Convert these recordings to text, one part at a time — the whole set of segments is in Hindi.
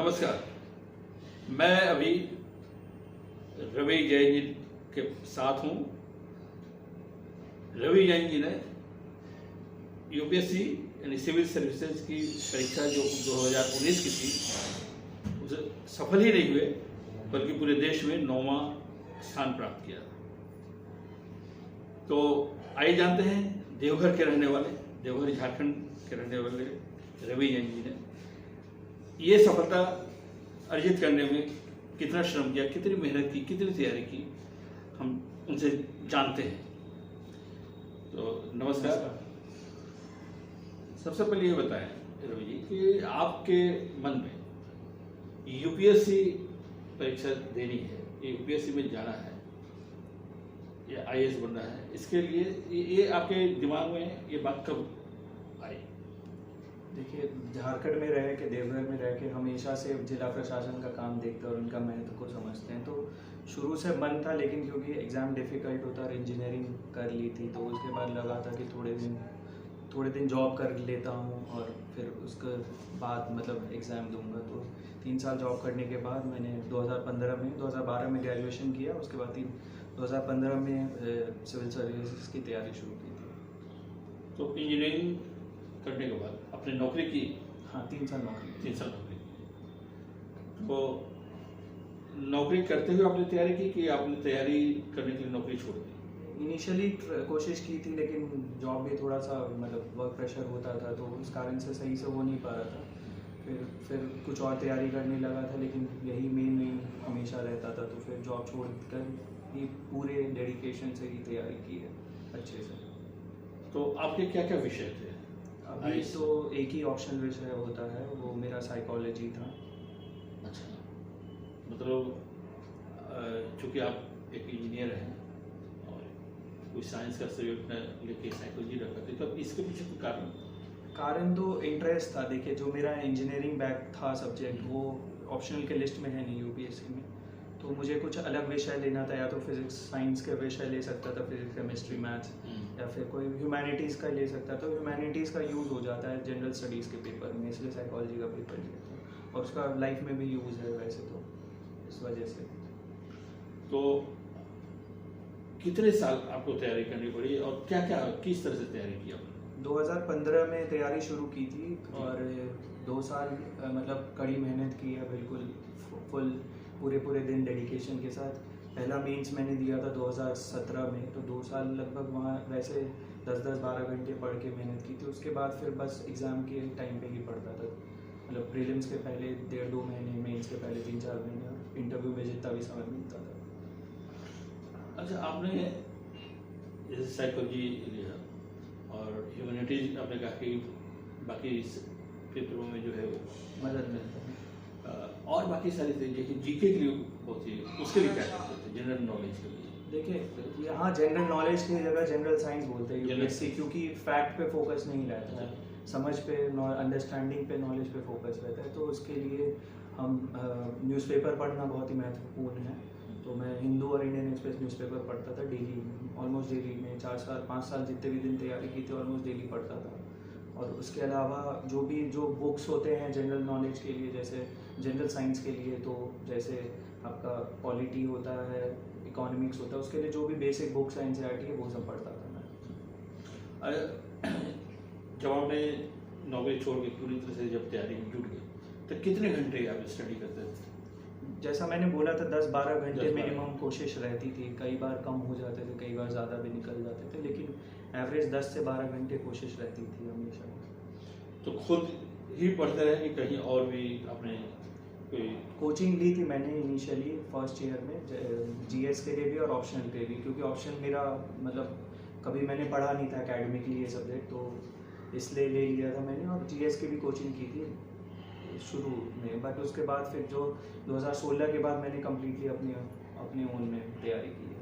नमस्कार। मैं अभी रवि जैन जी के साथ हूँ। रवि जैन जी ने यूपीएससी यानी सिविल सर्विसेज की परीक्षा जो 2019 की थी उसे सफल ही नहीं हुए बल्कि पूरे देश में 9वां स्थान प्राप्त किया। तो आइए जानते हैं देवघर के रहने वाले, देवघर झारखंड के रहने वाले रवि जैन जी ने ये सफलता अर्जित करने में कितना श्रम किया, कितनी मेहनत की, कितनी तैयारी की, हम उनसे जानते हैं। तो नमस्कार। सबसे पहले ये बताएं रवि जी कि आपके मन में यूपीएससी परीक्षा देनी है, यूपीएससी में जाना है या आईएएस बनना है, इसके लिए ये आपके दिमाग में ये बात कब आई? देखिए, झारखंड में रह के, देवघर में रह के हमेशा से जिला प्रशासन का काम देखते और उनका महत्व को समझते हैं। तो शुरू से मन था, लेकिन क्योंकि एग्ज़ाम डिफ़िकल्ट होता और इंजीनियरिंग कर ली थी तो उसके बाद लगा था कि थोड़े दिन जॉब कर लेता हूँ और फिर उसके बाद मतलब एग्ज़ाम दूंगा। तो 3 साल जॉब करने के बाद मैंने 2012 में ग्रेजुएशन किया। उसके बाद 2015 में सिविल सर्विसेज की तैयारी शुरू की थी। तो इंजीनियरिंग करने के बाद आपने नौकरी की? हाँ, 3 साल नौकरी। 3 साल नौकरी की। तो नौकरी करते हुए आपने तैयारी की कि आपने तैयारी करने के लिए नौकरी छोड़ दी? इनिशियली कोशिश की थी, लेकिन जॉब में थोड़ा सा मतलब वर्क प्रेशर होता था तो उस कारण से सही से हो नहीं पा रहा था। फिर कुछ और तैयारी करने लगा था, लेकिन यही मेन हमेशा रहता था। तो फिर जॉब छोड़कर ही पूरे डेडिकेशन से ही तैयारी की है अच्छे से। तो आपके क्या क्या विषय थे? अभी तो एक ही ऑप्शनल विषय होता है, वो मेरा साइकोलॉजी था। अच्छा, मतलब चूँकि आप एक इंजीनियर हैं और कोई साइंस का सब्जेक्ट लेके साइकोलॉजी रखा थे, तो इसके पीछे कोई कारण तो इंटरेस्ट था। देखिए, जो मेरा इंजीनियरिंग बैक था सब्जेक्ट, वो ऑप्शनल के लिस्ट में है नहीं यूपीएससी में। तो मुझे कुछ अलग विषय लेना था, या तो फिजिक्स साइंस के विषय ले सकता था, फिजिक्स केमिस्ट्री मैथ्स, या फिर कोई ह्यूमैनिटीज़ का ले सकता। तो ह्यूमैनिटीज़ का यूज़ हो जाता है जनरल स्टडीज़ के पेपर में, इसलिए साइकोलॉजी का पेपर लिया था और उसका लाइफ में भी यूज़ है वैसे तो, इस वजह से। तो कितने साल आपको तैयारी करनी पड़ी और क्या क्या किस तरह से तैयारी की आपने? 2015 में तैयारी शुरू की थी और 2 साल मतलब कड़ी मेहनत की है, बिल्कुल फुल पूरे दिन डेडिकेशन के साथ। पहला मेंस मैंने दिया था 2017 में, तो 2 साल लगभग वहाँ वैसे 10-12 घंटे पढ़ के मेहनत की थी। उसके बाद फिर बस एग्ज़ाम के टाइम पे ही पढ़ता था, मतलब प्रीलिम्स के पहले 1.5-2 महीने, मेंस के पहले 3-4 महीने, इंटरव्यू में जितना भी समय मिलता था। अच्छा, आपने जैसे साइकोलॉजी लिया और ह्यूमैनिटीज आपने कहा कि बाकी पेपरों में जो है मदद मिलता है और बाकी सारी चीज़ें जीके के लिए होती है, उसके लिए क्या करते थे जनरल नॉलेज के लिए? देखिए, यहाँ जनरल नॉलेज की जगह जनरल साइंस बोलते हैं यूपीएससी, क्योंकि फैक्ट पे फोकस नहीं रहता है, समझ पे, अंडरस्टैंडिंग पे, नॉलेज पे फोकस रहता है। तो उसके लिए हम न्यूज़पेपर पढ़ना बहुत ही महत्वपूर्ण है। तो मैं हिंदू और इंडियन एक्सप्रेस न्यूज़पेपर पढ़ता था डेली, ऑलमोस्ट डेली में 4-5 साल जितने भी दिन तैयारी की थी ऑलमोस्ट डेली पढ़ता था। और उसके अलावा जो बुक्स होते हैं जनरल नॉलेज के लिए, जैसे जनरल साइंस के लिए, तो जैसे आपका पॉलिटी होता है, इकोनॉमिक्स होता है, उसके लिए जो भी बेसिक बुक्स हैं एनसीईआरटी के, वो सब पढ़ता था मैं। जब आपने नौकरी छोड़ के पूरी तरह से जब तैयारी में जुट गए तो कितने घंटे आप स्टडी करते थे? जैसा मैंने बोला था, 10-12 घंटे मिनिमम कोशिश रहती थी। कई बार कम हो जाते थे, कई बार ज़्यादा भी निकल जाते थे, लेकिन एवरेज 10 से 12 घंटे कोशिश रहती थी हमेशा। तो खुद ही पढ़ते रहे कि कहीं और भी आपने कोई कोचिंग ली थी मैंने इनिशियली फर्स्ट ईयर में, जीएस के लिए भी और ऑप्शनल के भी, क्योंकि ऑप्शनल मेरा मतलब कभी मैंने पढ़ा नहीं था एकेडमिकली ये सब्जेक्ट, तो इसलिए ले लिया था मैंने। और जीएस की भी कोचिंग की थी शुरू में, बट उसके बाद फिर जो 2016 के बाद मैंने कम्प्लीटली अपने ओन में तैयारी की है।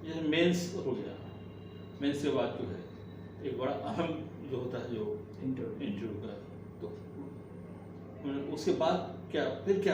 जैसे मेंस हो गया, मेंस के बाद जो है एक बड़ा अहम जो होता है जो इंटरव्यू का, तो उसके बाद क्या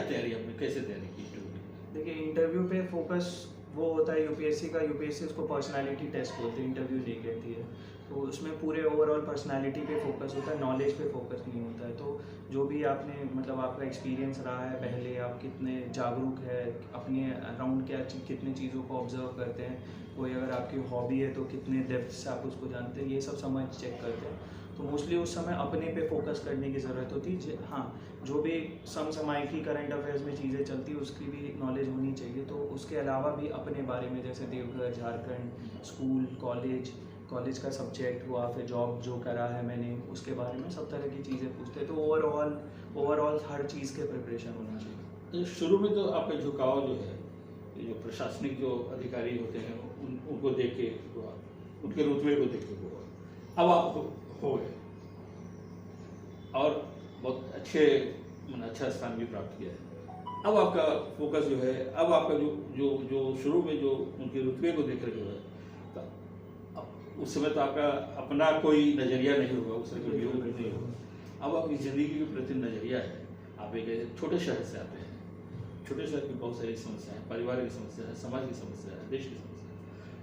तैयारी आपने कैसे तैयारी की इंटरव्यू की? देखिए, इंटरव्यू पे फोकस वो होता है यूपीएससी का, यूपीएससी उसको पर्सनालिटी टेस्ट बोलते हैं, इंटरव्यू नहीं लेती है। तो उसमें पूरे ओवरऑल पर्सनालिटी पे फोकस होता है, नॉलेज पे फोकस नहीं होता है। तो जो भी आपने मतलब आपका एक्सपीरियंस रहा है पहले, आप कितने जागरूक है अपने अराउंड, कितने चीज़ों को ऑब्जर्व करते हैं, कोई अगर आपकी हॉबी है तो कितने डेप्थ से आप उसको जानते हैं, ये सब समझ चेक करते हैं। तो मोस्टली उस समय अपने पे फोकस करने की ज़रूरत होती है। हाँ, जो भी समसामयिकी करंट अफेयर्स में चीज़ें चलती है उसकी भी नॉलेज होनी चाहिए। तो उसके अलावा भी अपने बारे में, जैसे देवघर, झारखंड, स्कूल, कॉलेज का सब्जेक्ट हुआ, फिर जॉब जो करा है मैंने उसके बारे में सब तरह की चीज़ें पूछते हैं। तो ओवरऑल हर चीज़ के प्रिपरेशन होना चाहिए। तो शुरू में तो आपका झुकाव जो है, ये जो प्रशासनिक जो अधिकारी होते हैं उनको देख के हुआ, उनके रुतबे को देख के हुआ। अब आप हो गए और बहुत अच्छा स्थान भी प्राप्त किया है। अब आपका फोकस जो है, अब आपका जो शुरू में जो उनके रुतबे को देख रहे जो है, तो उस समय तो आपका अपना कोई नज़रिया नहीं होगा, उस समय कोई व्यू नहीं होगा। अब आपकी ज़िंदगी के प्रति नज़रिया है। आप एक छोटे शहर से आते हैं, छोटे शहर की बहुत सारी समस्याएं हैं, परिवार की समस्या है, समाज की समस्या है, देश की समस्या है।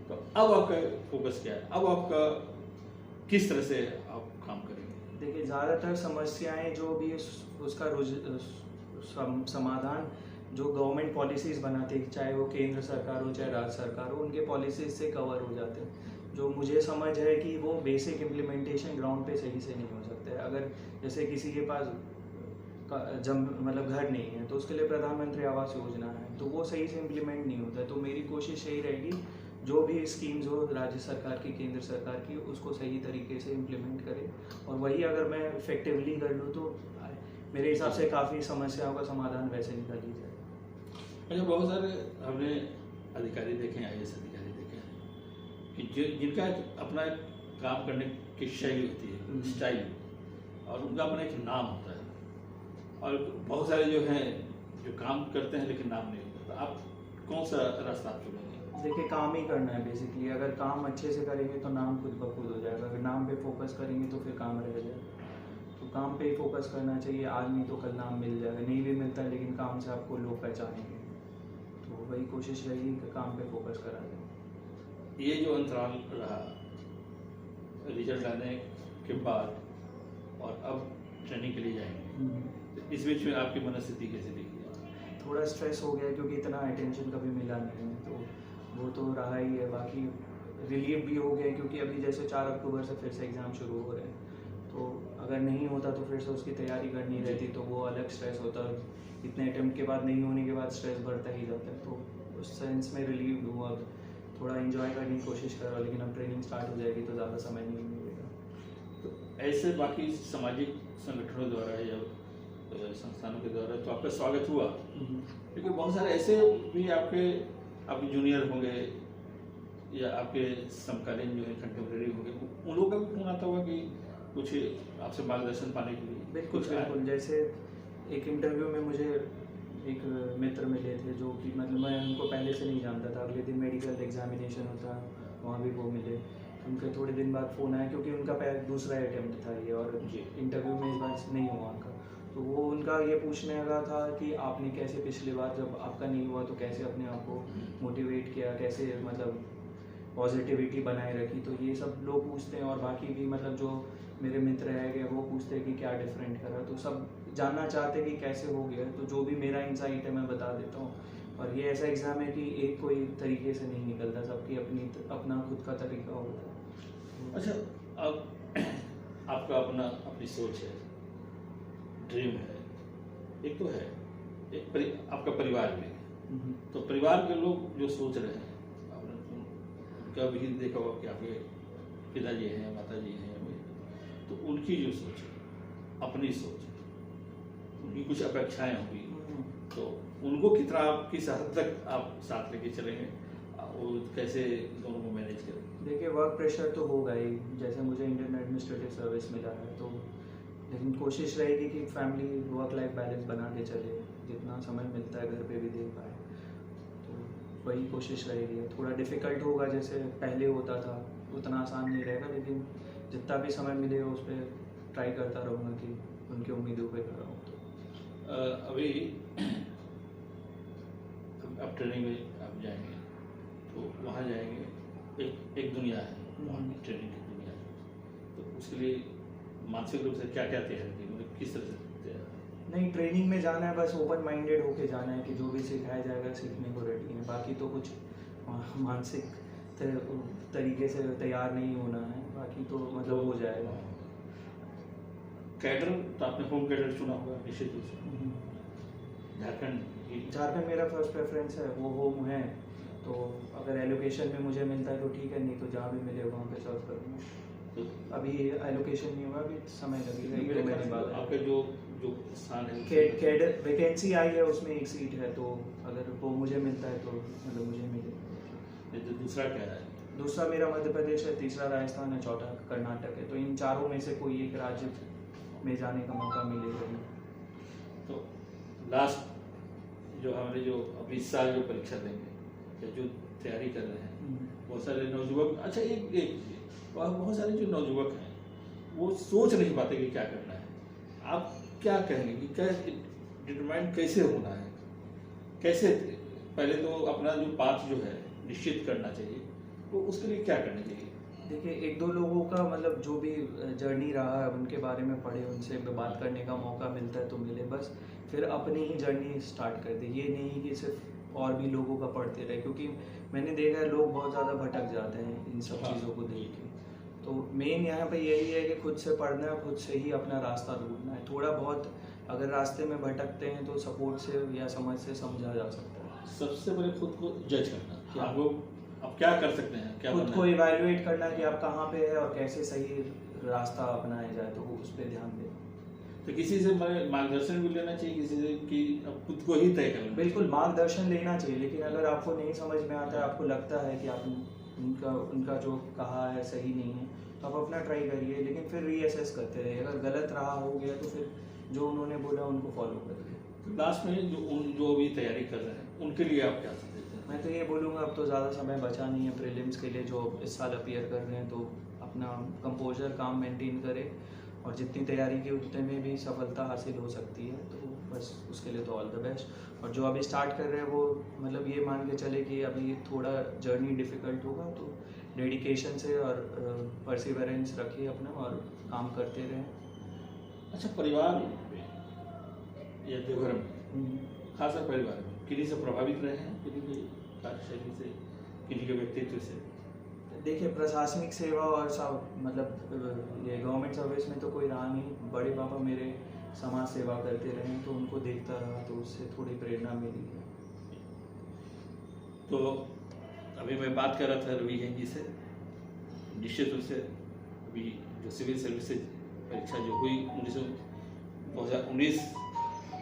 तो अब आपका फोकस क्या है? अब आपका किस तरह से आप काम करेंगे? देखिए, ज़्यादातर समस्याएं जो भी उसका समाधान जो गवर्नमेंट पॉलिसीज़ बनाती है, चाहे वो केंद्र सरकार हो चाहे राज्य सरकार हो, उनके पॉलिसीज़ से कवर हो जाते हैं। जो मुझे समझ है कि वो बेसिक इम्प्लीमेंटेशन ग्राउंड पे सही से नहीं हो सकता है। अगर जैसे किसी के पास जब मतलब घर नहीं है तो उसके लिए प्रधानमंत्री आवास योजना है, तो वो सही से इम्प्लीमेंट नहीं होता है। तो मेरी कोशिश यही रहेगी, जो भी स्कीम्स हो राज्य सरकार की, केंद्र सरकार की, उसको सही तरीके से इम्प्लीमेंट करें। और वही अगर मैं इफेक्टिवली कर लूँ तो मेरे हिसाब से काफ़ी समस्याओं का समाधान वैसे निकल ही जाए। अच्छा, बहुत सारे हमने अधिकारी देखे हैं, IAS अधिकारी देखे हैं कि जिनका अपना काम करने की शैली होती है, स्टाइल, और उनका अपना एक नाम होता है। और बहुत सारे जो हैं जो काम करते हैं लेकिन नाम नहीं होता। तो आप कौन सा रास्ता आप चुनेंगे? देखिए, काम ही करना है बेसिकली। अगर काम अच्छे से करेंगे तो नाम खुद ब खुद हो जाएगा। अगर नाम पे फोकस करेंगे तो फिर काम रह जाएगा। तो काम पे ही फोकस करना चाहिए। आज नहीं तो कल नाम मिल जाएगा, नहीं भी मिलता है लेकिन काम से आपको लोग पहचानेंगे। तो वही कोशिश रहेगी कि काम पे फोकस करा जाए। ये जो अंतराल रहा रिजल्ट आने के बाद और अब ट्रेनिंग के लिए जाएंगे, तो इस बीच में आपकी मनस्थिति कैसे दिखी? थोड़ा स्ट्रेस हो गया क्योंकि इतना अटेंशन कभी मिला नहीं है, तो वो तो रहा ही है। बाकी रिलीव भी हो गया क्योंकि अभी जैसे 4 अक्टूबर से फिर से एग्ज़ाम शुरू हो रहे हैं। तो अगर नहीं होता तो फिर से उसकी तैयारी करनी रहती, तो वो अलग स्ट्रेस होता। इतने अटेम्प्ट के बाद नहीं होने के बाद स्ट्रेस बढ़ता ही जाता है। तो उस सेंस में रिलीव हुआ। अब थोड़ा इन्जॉय करने की कोशिश कर रहा हूँ, लेकिन अब ट्रेनिंग स्टार्ट हो जाएगी तो ज़्यादा समय नहीं मिलेगा। तो ऐसे बाकी सामाजिक संगठनों द्वारा या संस्थानों के द्वारा तो आपका स्वागत हुआ, क्योंकि बहुत सारे ऐसे भी आपके जूनियर होंगे या आपके समकालीन जो है कंटेम्प्रेरी होंगे, उन लोगों का भी फोन आता होगा कि कुछ आपसे मार्गदर्शन पाने के लिए। बिल्कुल। जैसे एक इंटरव्यू में मुझे एक मित्र मिले थे जो कि मतलब मैं उनको पहले से नहीं जानता था। अगले दिन मेडिकल एग्जामिनेशन होता, वहाँ भी वो मिले। उनके थोड़े दिन बाद फ़ोन आया क्योंकि उनका दूसरा अटेम्प्ट था ये, और इंटरव्यू में इस बार नहीं हुआ उनका। तो वो उनका ये पूछने लगा था कि आपने कैसे पिछली बार जब आपका नहीं हुआ तो कैसे अपने आप को मोटिवेट किया, कैसे मतलब पॉजिटिविटी बनाए रखी। तो ये सब लोग पूछते हैं। और बाकी भी मतलब जो मेरे मित्र रह गए वो पूछते हैं कि क्या डिफरेंट करा। तो सब जानना चाहते हैं कि कैसे हो गया। तो जो भी मेरा इंसाइट है मैं बता देता हूँ। और ये ऐसा एग्ज़ाम है कि एक कोई तरीके से नहीं निकलता, सबकी अपना खुद का तरीका होता है। अच्छा, अब आपका अपनी सोच है, ड्रीम है, एक तो है, आपका परिवार भी है। तो परिवार के लोग जो सोच रहे हैं, आपने उनका भी देखा होगा कि आपके पिताजी हैं, माताजी हैं, तो उनकी जो सोच है, अपनी सोच है, उनकी कुछ अपेक्षाएं होंगी, तो उनको कितना किस हद तक आप साथ लेके चलेंगे और कैसे दोनों को मैनेज करेंगे? देखिए, वर्क प्रेशर तो होगा ही। जैसे मुझे इंडियन एडमिनिस्ट्रेटिव सर्विस मिला है, तो लेकिन कोशिश रहेगी कि फैमिली वर्क लाइफ बैलेंस बना के चले, जितना समय मिलता है घर पे भी दे पाए। तो वही कोशिश रहेगी। थोड़ा डिफ़िकल्ट होगा, जैसे पहले होता था उतना आसान नहीं रहेगा, लेकिन जितना भी समय मिलेगा उस पर ट्राई करता रहूँगा कि उनकी उम्मीदों पे खड़ा हूँ। तो अभी अब ट्रेनिंग में आप जाएंगे तो वहाँ जाएंगे, एक दुनिया है वहाँ की ट्रेनिंग की दुनिया है। उसके लिए मानसिक रूप से क्या क्या तैयारी की, मतलब किस तरह से तैयार? नहीं, ट्रेनिंग में जाना है, बस ओपन माइंडेड होके जाना है कि जो भी सिखाया जाएगा सीखने को रेडी है। बाकी तो कुछ मानसिक तरीके से तैयार नहीं होना है, बाकी तो मतलब हो जाएगा। कैडर तो आपने होम कैडर चुना होगा निश्चित रूप से, झारखंड मेरा फर्स्ट प्रेफरेंस है, वो होम है, तो अगर एलोकेशन में मुझे मिलता है तो ठीक है, नहीं तो जहाँ भी मिले वहाँ पे सर्व करूँगा। तो अभी एलोकेशन नहीं हुआ, अभी समय लगेगा, एक मेरे दो महीने ख्याल से बाद। आपका जो जो स्थान है कैडर वैकेंसी आई है, उसमें एक सीट है, तो अगर वो मुझे मिलता है तो मतलब मुझे मिले। ये जो दूसरा क्या है? दूसरा मेरा मध्य प्रदेश है, तीसरा राजस्थान है, चौथा कर्नाटक है, तो इन चारों में से कोई एक राज्य में जाने का मौका मिलेगा ही। तो लास्ट जो हमारे जो अब इस साल जो परीक्षा देंगे या जो तैयारी कर रहे हैं, बहुत सारे नवयुवक, अच्छा एक एक बहुत सारे जो नवयुवक हैं वो सोच नहीं पाते कि क्या करना है। आप क्या कहेंगे कि क्या डिटरमाइन कैसे होना है, कैसे पहले तो अपना जो पाथ जो है निश्चित करना चाहिए, तो उसके लिए क्या करना चाहिए? देखिए, एक दो लोगों का मतलब जो भी जर्नी रहा है उनके बारे में पढ़े, उनसे बात करने का मौका मिलता है तो मिले, बस फिर अपनी ही जर्नी स्टार्ट कर दे। ये नहीं कि सिर्फ और भी लोगों का पढ़ते रहे, क्योंकि मैंने देखा है लोग बहुत ज़्यादा भटक जाते हैं इन सब हाँ। चीज़ों को देख के। तो मेन यहाँ पे यही है कि खुद से पढ़ना है, खुद से ही अपना रास्ता ढूंढना है। थोड़ा बहुत अगर रास्ते में भटकते हैं तो सपोर्ट से या समझ से समझा जा सकता है। सबसे पहले खुद को जज करना कि हाँ। आप लोग अब क्या कर सकते हैं, क्या खुद बनना को है। इवैल्यूएट करना कि आप कहाँ पे है और कैसे सही रास्ता अपनाया जाए, तो उस पर ध्यान दें। तो किसी से मार्गदर्शन भी लेना चाहिए, किसी से कि अब खुद को ही तय करना। बिल्कुल मार्गदर्शन लेना चाहिए, लेकिन अगर आपको नहीं समझ में आता है, आपको लगता है कि आप उनका जो कहा है सही नहीं है, तो आप अपना ट्राई करिए, लेकिन फिर रीअसेस करते रहिए। अगर गलत रहा हो गया तो फिर जो उन्होंने बोला उनको फॉलो करिए। तो लास्ट में जो अभी तैयारी कर रहे हैं उनके लिए आप क्या संदेश देते हैं? मैं तो ये बोलूँगा, अब तो ज़्यादा समय बचा नहीं है प्रीलिम्स के लिए, जो इस साल अपीयर कर रहे हैं, तो अपना कंपोजर काम मेंटेन करें, और जितनी तैयारी की उतने में भी सफलता हासिल हो सकती है, तो बस उसके लिए तो ऑल द बेस्ट। और जो अभी स्टार्ट कर रहे हैं वो मतलब ये मान के चले कि अभी थोड़ा जर्नी डिफ़िकल्ट होगा, तो डेडिकेशन से और परसिवरेंस रखिए अपना, और काम करते रहें। अच्छा, परिवार में या देवघर में, खासकर परिवार में किन्हीं से प्रभावित रहे हैं, किन्हीं की कार्यशैली से, किन्हीं के व्यक्तित्व से? देखिए, प्रशासनिक सेवा और सब मतलब ये गवर्नमेंट सर्विस में तो कोई रहा नहीं। बड़े पापा मेरे समाज सेवा करते रहे, तो उनको देखता रहा, तो उससे थोड़ी प्रेरणा मिली है। तो अभी मैं बात कर रहा था रवि जैन जी से, निश्चित रूप से अभी जो सिविल सर्विसेज परीक्षा जो हुई 2019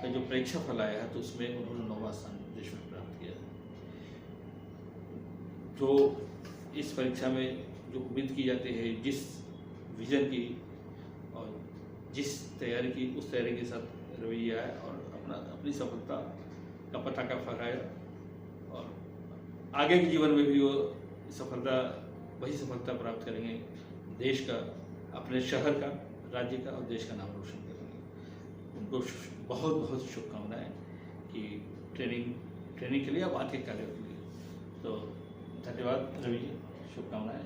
का जो परीक्षा फल आया है, तो उसमें उन्होंने 9वां स्थान देश में प्राप्त किया। जो इस परीक्षा में जो उम्मीद की जाती है, जिस विजन की और जिस तैयारी की, उस तैयारी के साथ रवैया है और अपनी सफलता का पताका फहराया, और आगे के जीवन में भी वो वही सफलता प्राप्त करेंगे, देश का, अपने शहर का, राज्य का और देश का नाम रोशन करेंगे। उनको बहुत बहुत शुभकामनाएं कि ट्रेनिंग के लिए या बात के कार्यों के लिए। तो धन्यवाद रवि जी, शुभकामनाएं।